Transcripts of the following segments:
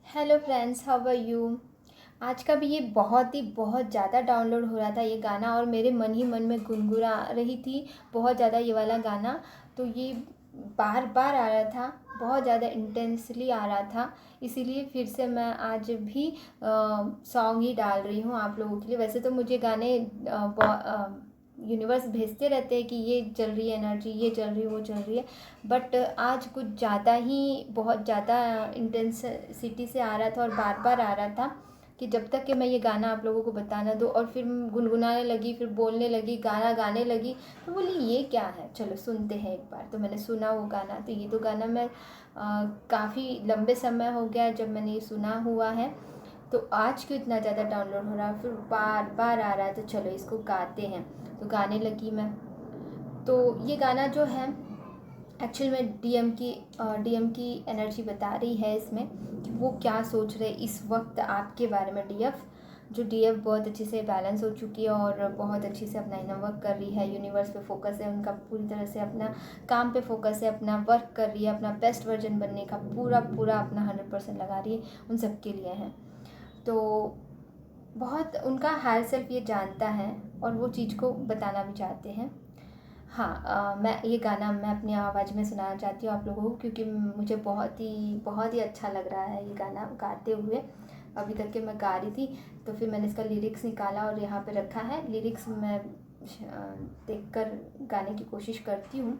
Hello friends, how are you. आज का भी ये बहुत ज़्यादा डाउनलोड हो रहा था ये गाना, और मेरे मन ही मन में गुनगुना रही थी बहुत ज़्यादा ये वाला गाना। तो ये बार बार आ रहा था, बहुत ज़्यादा इंटेंसली आ रहा था। इसीलिए फिर से मैं आज भी सॉन्ग ही डाल रही हूँ आप लोगों के लिए। वैसे तो मुझे गाने यूनिवर्स भेजते रहते हैं कि ये चल रही है एनर्जी, ये चल रही है, वो चल रही है। बट आज कुछ ज़्यादा ही, बहुत ज़्यादा इंटेंसिटी से आ रहा था और बार बार आ रहा था कि जब तक कि मैं ये गाना आप लोगों को बता ना दूँ। और फिर गुनगुनाने लगी, फिर बोलने लगी, गाना गाने लगी। तो बोली ये क्या है, चलो सुनते हैं एक बार। तो मैंने सुना वो गाना। तो ये तो गाना मैं काफ़ी लंबे समय हो गया जब मैंने ये सुना हुआ है। तो आज क्यों इतना ज़्यादा डाउनलोड हो रहा है, फिर बार बार आ रहा है। तो चलो इसको गाते हैं। तो गाने लगी मैं। तो ये गाना जो है एक्चुअल में डीएम की एनर्जी बता रही है इसमें कि वो क्या सोच रहे इस वक्त आपके बारे में। डीएफ बहुत अच्छे से बैलेंस हो चुकी है और बहुत अच्छे से अपना इनर वर्क कर रही है। यूनिवर्स पे फोकस है उनका, पूरी तरह से अपना काम पे फोकस है, अपना वर्क कर रही है, अपना बेस्ट वर्जन बनने का पूरा पूरा अपना 100% लगा रही है। उन सब के लिए है। तो बहुत उनका हायर सेल्फ ये जानता है और वो चीज़ को बताना भी चाहते हैं। हाँ, मैं ये गाना मैं अपनी आवाज़ में सुनाना चाहती हूँ आप लोगों को, क्योंकि मुझे बहुत ही अच्छा लग रहा है ये गाना गाते हुए। अभी तक के मैं गा रही थी, तो फिर मैंने इसका लिरिक्स निकाला और यहाँ पे रखा है। लिरिक्स मैं देखकर गाने की कोशिश करती हूँ,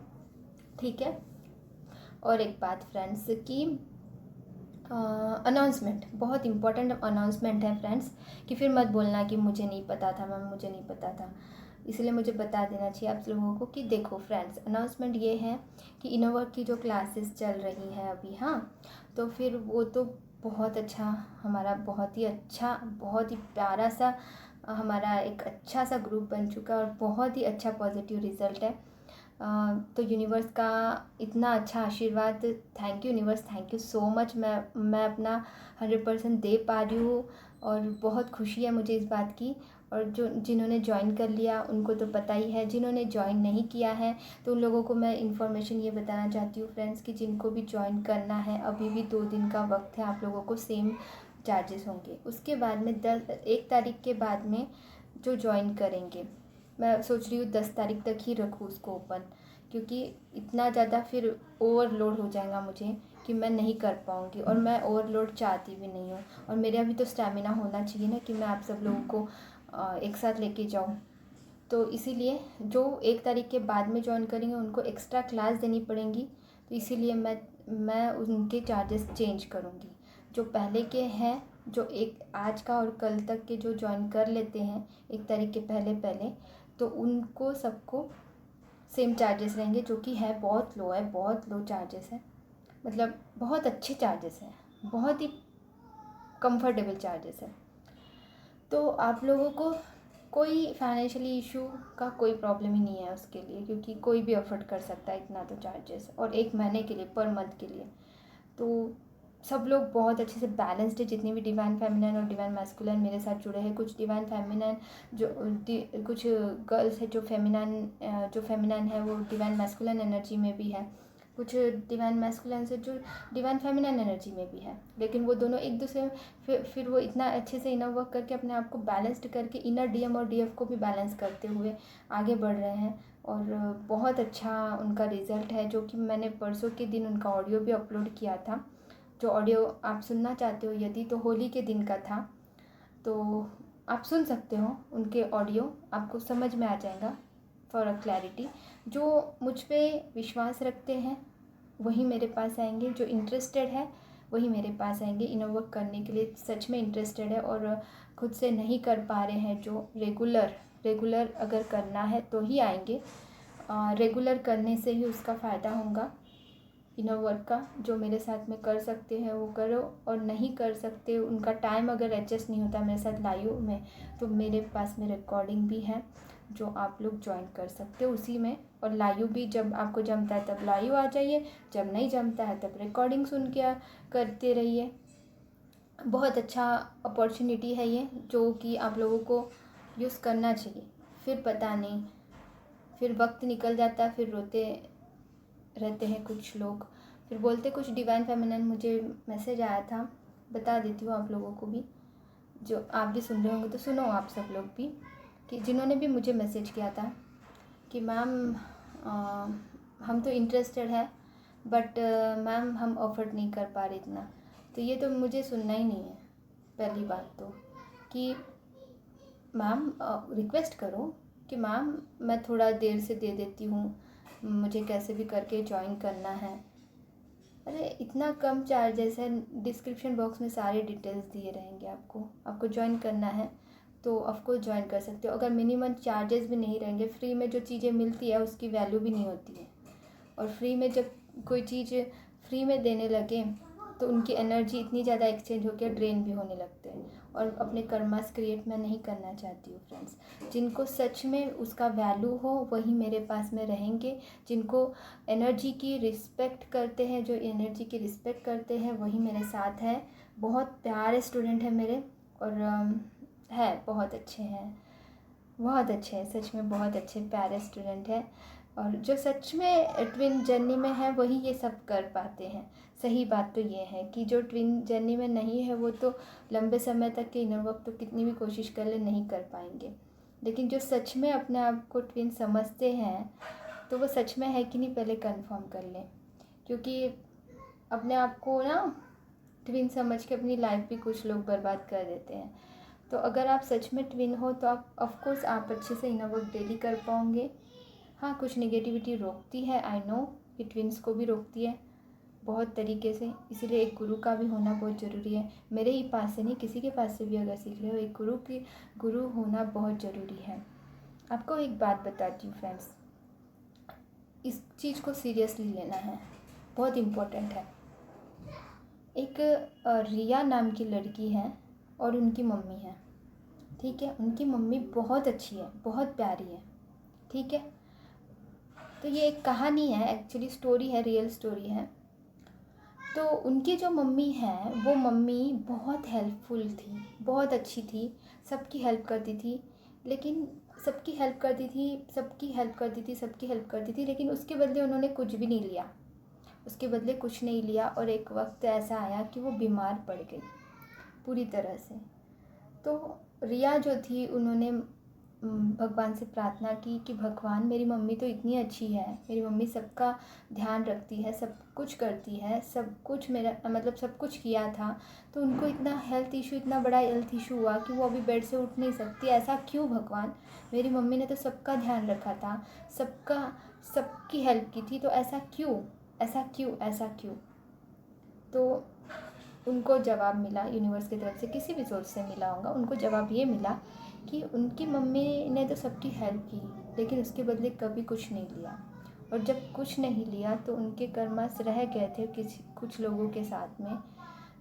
ठीक है। और एक बात फ्रेंड्स की अनाउंसमेंट, बहुत इंपॉर्टेंट अनाउंसमेंट है फ्रेंड्स, कि फिर मत बोलना कि मुझे नहीं पता था मैम, मुझे नहीं पता था। इसलिए मुझे बता देना चाहिए आप लोगों को कि देखो फ्रेंड्स, अनाउंसमेंट ये है कि इनर वर्क की जो क्लासेस चल रही हैं अभी, हाँ, तो फिर वो तो बहुत अच्छा, हमारा बहुत ही अच्छा, बहुत ही प्यारा सा हमारा एक अच्छा सा ग्रुप बन चुका है और बहुत ही अच्छा पॉजिटिव रिज़ल्ट है। तो यूनिवर्स का इतना अच्छा आशीर्वाद, thank you universe, thank you so much. मैं अपना 100% दे पा रही हूँ और बहुत खुशी है मुझे इस बात की। और जो जिन्होंने ज्वाइन कर लिया उनको तो पता ही है, जिन्होंने ज्वाइन नहीं किया है तो उन लोगों को मैं इन्फॉर्मेशन ये बताना चाहती हूँ फ्रेंड्स कि जिनको भी ज्वाइन करना है, अभी भी 2 दिन का वक्त है, आप लोगों को सेम चार्जेस होंगे। उसके बाद में 1 तारीख के बाद में जो ज्वाइन करेंगे, मैं सोच रही हूँ 10 तारीख तक ही रखूँ उसको ओपन, क्योंकि इतना ज़्यादा फिर ओवरलोड हो जाएगा मुझे कि मैं नहीं कर पाऊँगी, और मैं ओवरलोड चाहती भी नहीं हूँ। और मेरे अभी तो स्टैमिना होना चाहिए ना कि मैं आप सब लोगों को एक साथ लेके जाऊँ। तो इसीलिए जो 1 तारीख के बाद में ज्वाइन करेंगे उनको एक्स्ट्रा क्लास देनी पड़ेंगी। तो इसीलिए मैं उनके चार्जेस चेंज करूँगी। जो पहले के हैं, जो एक आज का और कल तक के जो ज्वाइन कर लेते हैं 1 तारीख के पहले पहले, तो उनको सबको सेम चार्जेस रहेंगे, जो कि है बहुत लो है, बहुत लो चार्जेस है। मतलब बहुत अच्छे चार्जेस हैं, बहुत ही कंफर्टेबल चार्जेस है। तो आप लोगों को कोई फाइनेंशियली इशू का कोई प्रॉब्लम ही नहीं है उसके लिए, क्योंकि कोई भी अफोर्ड कर सकता है इतना तो चार्जेस, और 1 महीने के लिए, पर मंथ के लिए। तो सब लोग बहुत अच्छे से बैलेंस्ड है, जितनी भी डिवाइन फेमिनाइन और डिवाइन मैस्कुलिन मेरे साथ जुड़े हैं। कुछ डिवाइन फेमिनाइन जो कुछ गर्ल्स है जो फेमिनाइन है वो डिवाइन मैस्कुलिन एनर्जी में भी है। कुछ डिवाइन मैस्कुलिन से जो डिवाइन फेमिनाइन एनर्जी में भी है। लेकिन वो दोनों एक दूसरे फिर वो इतना अच्छे से इनर वर्क करके अपने आप को बैलेंस्ड करके इनर डीएम और डीएफ को भी बैलेंस करते हुए आगे बढ़ रहे हैं। और बहुत अच्छा उनका रिज़ल्ट है, जो कि मैंने परसों के दिन उनका ऑडियो भी अपलोड किया था। जो ऑडियो आप सुनना चाहते हो यदि, तो होली के दिन का था, तो आप सुन सकते हो उनके ऑडियो, आपको समझ में आ जाएगा फॉर अ क्लैरिटी। जो मुझ पे विश्वास रखते हैं वही मेरे पास आएंगे, जो इंटरेस्टेड है वही मेरे पास आएंगे इनर वर्क करने के लिए, सच में इंटरेस्टेड है और खुद से नहीं कर पा रहे हैं, जो रेगुलर अगर करना है तो ही आएंगे। रेगुलर करने से ही उसका फ़ायदा होगा इनर वर्क का। जो मेरे साथ में कर सकते हैं वो करो, और नहीं कर सकते, उनका टाइम अगर एडजस्ट नहीं होता मेरे साथ लाइव में, तो मेरे पास में रिकॉर्डिंग भी है जो आप लोग ज्वाइन कर सकते हो उसी में। और लाइव भी जब आपको जमता है तब लाइव आ जाइए, जब नहीं जमता है तब रिकॉर्डिंग सुन के करते रहिए। बहुत अच्छा अपॉर्चुनिटी है ये, जो कि आप लोगों को यूज़ करना चाहिए। फिर पता नहीं, फिर वक्त निकल जाता है, फिर रोते रहते हैं कुछ लोग, फिर बोलते कुछ डिवाइन फेमिनिन, मुझे मैसेज आया था बता देती हूँ आप लोगों को भी, जो आप भी सुन रहे होंगे तो सुनो आप सब लोग भी, कि जिन्होंने भी मुझे मैसेज किया था कि मैम हम तो इंटरेस्टेड है बट मैम हम अफोर्ड नहीं कर पा रहे इतना, तो ये तो मुझे सुनना ही नहीं है। पहली बात तो कि मैम रिक्वेस्ट करो कि मैम मैं थोड़ा देर से दे देती हूँ, मुझे कैसे भी करके ज्वाइन करना है। अरे इतना कम चार्जेस है, डिस्क्रिप्शन बॉक्स में सारे डिटेल्स दिए रहेंगे आपको ज्वाइन करना है तो ऑफकोर्स ज्वाइन कर सकते हो। अगर मिनिमम चार्जेस भी नहीं रहेंगे, फ्री में जो चीज़ें मिलती है उसकी वैल्यू भी नहीं होती है, और फ्री में जब कोई चीज़ फ्री में देने लगे तो उनकी एनर्जी इतनी ज़्यादा एक्सचेंज होकर ड्रेन भी होने लगते हैं, और अपने कर्मास क्रिएट मैं नहीं करना चाहती हूँ फ्रेंड्स। जिनको सच में उसका वैल्यू हो वही मेरे पास में रहेंगे, जिनको एनर्जी की रिस्पेक्ट करते हैं, जो एनर्जी की रिस्पेक्ट करते हैं वही मेरे साथ है। बहुत प्यारे स्टूडेंट हैं मेरे, और है बहुत अच्छे हैं, बहुत अच्छे हैं, सच में बहुत अच्छे प्यारे स्टूडेंट हैं। और जो सच में ट्विन जर्नी में है वही ये सब कर पाते हैं। सही बात तो ये है कि जो ट्विन जर्नी में नहीं है वो तो लंबे समय तक के इनर वर्क तो कितनी भी कोशिश कर ले नहीं कर पाएंगे, लेकिन जो सच में अपने आप को ट्विन समझते हैं तो वो सच में है कि नहीं पहले कंफर्म कर लें, क्योंकि अपने आप को ना ट्विन समझ के अपनी लाइफ भी कुछ लोग बर्बाद कर देते हैं। तो अगर आप सच में ट्विन हो तो आप ऑफकोर्स आप अच्छे से इनर वर्क डेली कर पाओगे। हाँ, कुछ नेगेटिविटी रोकती है, आई नो कि ट्विन्स को भी रोकती है बहुत तरीके से, इसीलिए एक गुरु का भी होना बहुत ज़रूरी है। मेरे ही पास से नहीं, किसी के पास से भी अगर सीख रहे हो, एक गुरु होना बहुत ज़रूरी है। आपको एक बात बताती हूँ फ्रेंड्स, इस चीज़ को सीरियसली लेना है, बहुत इम्पोर्टेंट है। एक रिया नाम की लड़की है और उनकी मम्मी है, ठीक है। उनकी मम्मी बहुत अच्छी है, बहुत प्यारी है, ठीक है। तो ये एक कहानी है, एक्चुअली स्टोरी है, रियल स्टोरी है। तो उनकी जो मम्मी है वो मम्मी बहुत हेल्पफुल थी, बहुत अच्छी थी, सबकी हेल्प करती थी, लेकिन सबकी हेल्प करती थी, सबकी हेल्प करती थी, सबकी हेल्प करती थी, लेकिन उसके बदले उन्होंने कुछ भी नहीं लिया, उसके बदले कुछ नहीं लिया। और एक वक्त ऐसा आया कि वो बीमार पड़ गई पूरी तरह से। तो रिया जो थी उन्होंने भगवान से प्रार्थना की कि भगवान मेरी मम्मी तो इतनी अच्छी है, मेरी मम्मी सबका ध्यान रखती है, सब कुछ करती है, सब कुछ मेरा मतलब सब कुछ किया था, तो उनको इतना हेल्थ इशू, इतना बड़ा हेल्थ इशू हुआ कि वो अभी बेड से उठ नहीं सकती, ऐसा क्यों भगवान? मेरी मम्मी ने तो सबका ध्यान रखा था, सबकी हेल्प की थी, तो ऐसा क्यों, ऐसा क्यों, ऐसा क्यों? तो उनको जवाब मिला यूनिवर्स की तरफ से, किसी भी सोर्स से मिला होगा, उनको जवाब ये मिला कि उनकी मम्मी ने तो सबकी हेल्प की, लेकिन उसके बदले कभी कुछ नहीं लिया। और जब कुछ नहीं लिया तो उनके कर्मस रह गए थे कुछ लोगों के साथ में,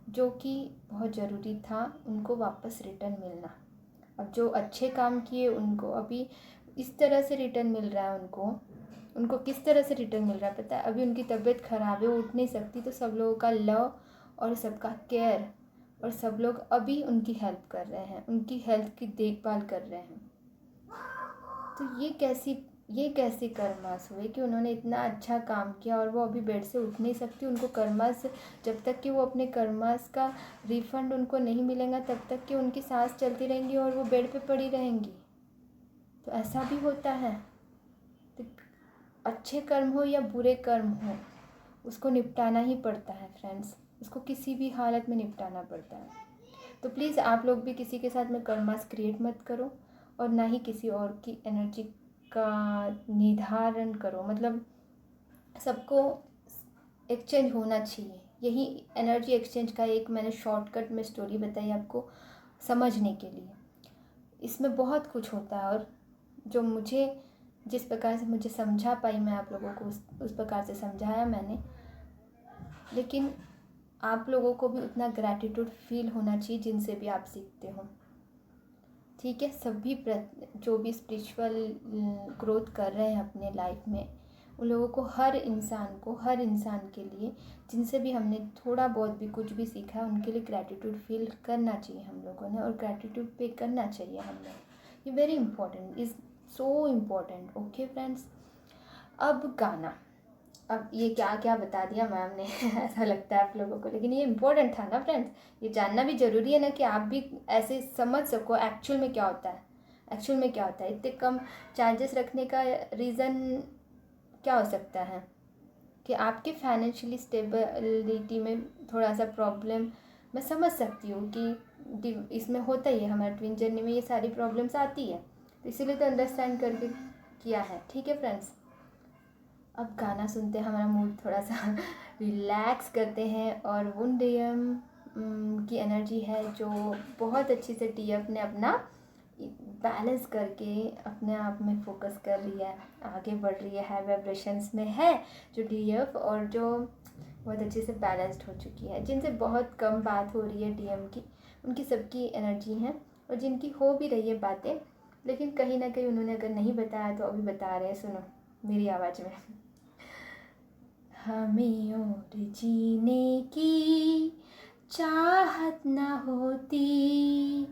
जो कि बहुत ज़रूरी था उनको वापस रिटर्न मिलना। अब जो अच्छे काम किए उनको अभी इस तरह से रिटर्न मिल रहा है, उनको किस तरह से रिटर्न मिल रहा है पता है? अभी उनकी तबीयत ख़राब है, वो उठ नहीं सकती, तो सब लोगों का लव और सबका केयर, और सब लोग अभी उनकी हेल्प कर रहे हैं, उनकी हेल्थ की देखभाल कर रहे हैं। तो ये कैसी कर्मास हुए कि उन्होंने इतना अच्छा काम किया और वो अभी बेड से उठ नहीं सकती। उनको कर्मास, जब तक कि वो अपने कर्मास का रिफंड उनको नहीं मिलेगा तब तक कि उनकी सांस चलती रहेंगी और वो बेड पे पड़ी रहेंगी। तो ऐसा भी होता है। तो अच्छे कर्म हो या बुरे कर्म हो, उसको निपटाना ही पड़ता है फ्रेंड्स, उसको किसी भी हालत में निपटाना पड़ता है। तो प्लीज़ आप लोग भी किसी के साथ में कर्मास क्रिएट मत करो, और ना ही किसी और की एनर्जी का निर्धारण करो। मतलब सबको एक्सचेंज होना चाहिए, यही एनर्जी एक्सचेंज का एक मैंने शॉर्टकट में स्टोरी बताई आपको समझने के लिए। इसमें बहुत कुछ होता है, और जो मुझे जिस प्रकार से मुझे समझा पाई, मैं आप लोगों को उस प्रकार से समझाया मैंने। लेकिन आप लोगों को भी उतना ग्रैटिट्यूड फील होना चाहिए जिनसे भी आप सीखते हो, ठीक है। सभी जो भी स्पिरिचुअल ग्रोथ कर रहे हैं अपने लाइफ में, उन लोगों को, हर इंसान के लिए जिनसे भी हमने थोड़ा बहुत भी कुछ भी सीखा है, उनके लिए ग्रैटिट्यूड फील करना चाहिए हम लोगों ने, और ग्रैटिट्यूड पे करना चाहिए हमें। ये very important, is so important. Okay friends, अब गाना अब ये क्या क्या बता दिया मैम ने ऐसा लगता है आप लोगों को, लेकिन ये इम्पोर्टेंट था ना फ्रेंड्स, ये जानना भी ज़रूरी है ना कि आप भी ऐसे समझ सको एक्चुअल में क्या होता है, एक्चुअल में क्या होता है। इतने कम चार्जेस रखने का रीज़न क्या हो सकता है कि आपके फाइनेंशियली स्टेबिलिटी में थोड़ा सा प्रॉब्लम, मैं समझ सकती हूँ कि इसमें होता ही है, हमारे ट्विन जर्नी में ये सारी प्रॉब्लम्स आती है, तो इसीलिए तो अंडरस्टैंड करके किया है। ठीक है फ्रेंड्स, अब गाना सुनते हैं, हमारा मूड थोड़ा सा रिलैक्स करते हैं। और उन डीएम की एनर्जी है जो बहुत अच्छी से डीएफ ने अपना बैलेंस करके अपने आप में फोकस कर रही है, आगे बढ़ रही है, हाई वाइब्रेशंस में है जो डीएफ, और जो बहुत अच्छे से बैलेंस्ड हो चुकी है, जिनसे बहुत कम बात हो रही है डीएम की, उनकी सबकी एनर्जी है, और जिनकी हो भी रही है बातें, लेकिन कहीं ना कहीं उन्होंने अगर नहीं बताया तो अभी बता रहे हैं, सुनो मेरी आवाज़ में। हमें और जीने की चाहत न होती,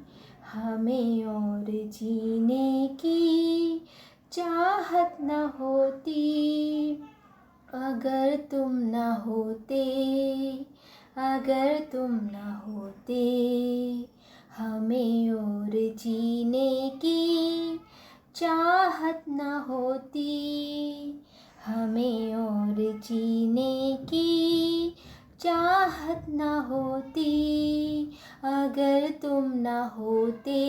हमें और जीने की चाहत न होती, अगर तुम न होते, अगर तुम न होते, हमें और जीने की चाहत न होती, हमें और जीने की चाहत न होती, अगर तुम न होते,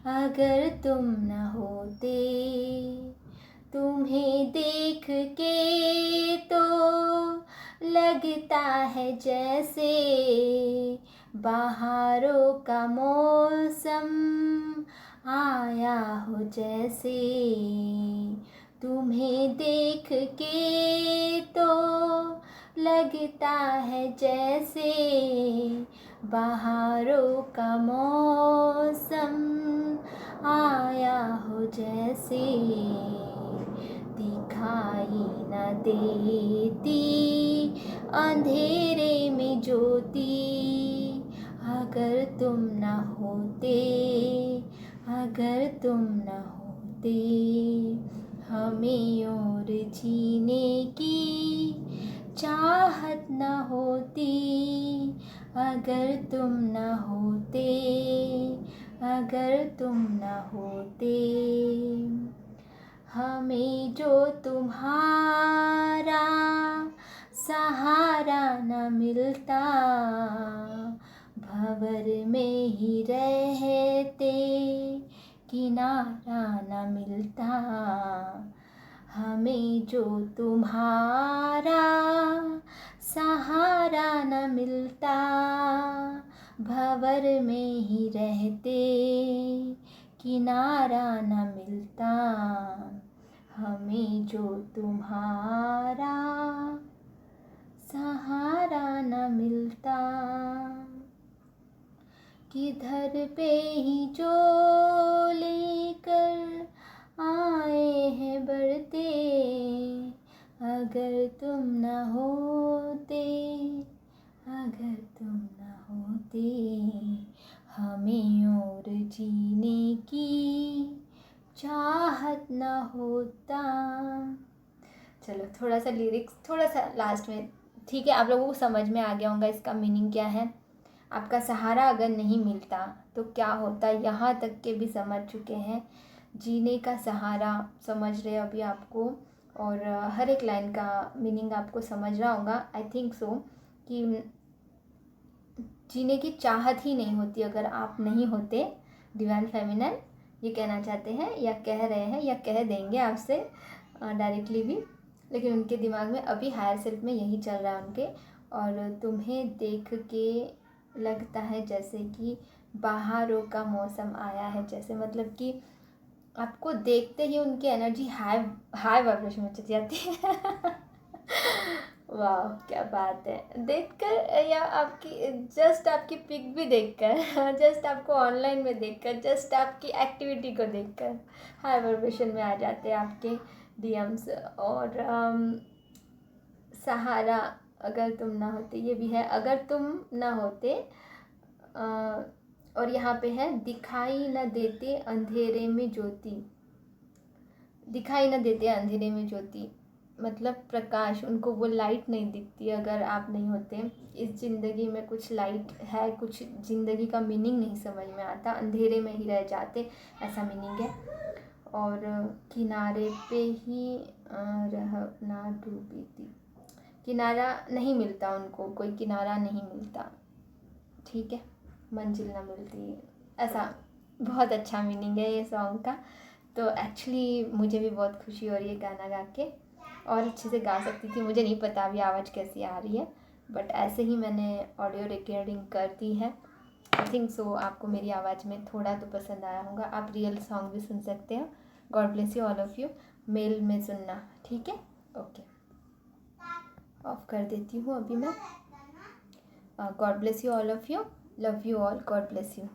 अगर तुम न होते। तुम्हें देख के तो लगता है जैसे बहारों का मौसम आया हो, जैसे तुम्हें देख के तो लगता है जैसे बहारों का मौसम आया हो, जैसे दिखाई न देती अंधेरे में ज्योति, अगर तुम न होते, अगर तुम न होते, हमें और जीने की चाहत न होती, अगर तुम न होते, अगर तुम न होते, हमें जो तुम्हारा सहारा न मिलता, भंवर में ही रहते किनारा न मिलता, हमें जो तुम्हारा सहारा न मिलता, भंवर में ही रहते किनारा न मिलता, हमें जो तुम्हारा सहारा न मिलता, किधर पे ही जो लेकर आए हैं बढ़ते, अगर तुम न होते, अगर तुम न होते, हमें और जीने की चाहत न होता। चलो थोड़ा सा लिरिक्स, थोड़ा सा लास्ट में, ठीक है, आप लोगों को समझ में आ गया होगा इसका मीनिंग क्या है। आपका सहारा अगर नहीं मिलता तो क्या होता, यहाँ तक के भी समझ चुके हैं, जीने का सहारा समझ रहे अभी आपको, और हर एक लाइन का मीनिंग आपको समझ रहा होगा, आई थिंक सो, कि जीने की चाहत ही नहीं होती अगर आप नहीं होते। डिवाइन फेमिनिन ये कहना चाहते हैं, या कह रहे हैं, या कह देंगे आपसे डायरेक्टली भी, लेकिन उनके दिमाग में अभी हायर सेल्फ में यही चल रहा है उनके। और तुम्हें देख के लगता है जैसे कि बहारों का मौसम आया है, जैसे मतलब कि आपको देखते ही उनकी एनर्जी हाई हाई वाइब्रेशन में चली जाती है। वाह क्या बात है, देखकर, या आपकी जस्ट आपकी पिक भी देखकर, जस्ट आपको ऑनलाइन में देखकर, जस्ट आपकी एक्टिविटी को देखकर हाई वाइब्रेशन में आ जाते हैं आपके डीएम्स। और सहारा अगर तुम ना होते, ये भी है, अगर तुम ना होते, और यहाँ पे है दिखाई न देते अंधेरे में ज्योति, दिखाई न देते अंधेरे में ज्योति, मतलब प्रकाश, उनको वो लाइट नहीं दिखती अगर आप नहीं होते। इस ज़िंदगी में कुछ लाइट है, कुछ ज़िंदगी का मीनिंग नहीं समझ में आता, अंधेरे में ही रह जाते, ऐसा मीनिंग है। और किनारे पे ही रहना डूबी थी, किनारा नहीं मिलता उनको, कोई किनारा नहीं मिलता, ठीक है, मंजिल ना मिलती, ऐसा बहुत अच्छा मीनिंग है ये सॉन्ग का। तो एक्चुअली मुझे भी बहुत खुशी हो रही है गाना गा के, और अच्छे से गा सकती थी, मुझे नहीं पता अभी आवाज़ कैसी आ रही है, बट ऐसे ही मैंने ऑडियो रिकॉर्डिंग कर दी है। आई थिंक सो आपको मेरी आवाज़ में थोड़ा तो पसंद आया होगा। आप रियल सॉन्ग भी सुन सकते हो। God bless you all of you. मेल में सुनना, ठीक है, ओके। ऑफ कर देती हूँ अभी मैं। God bless you all of you, love you all, God bless you.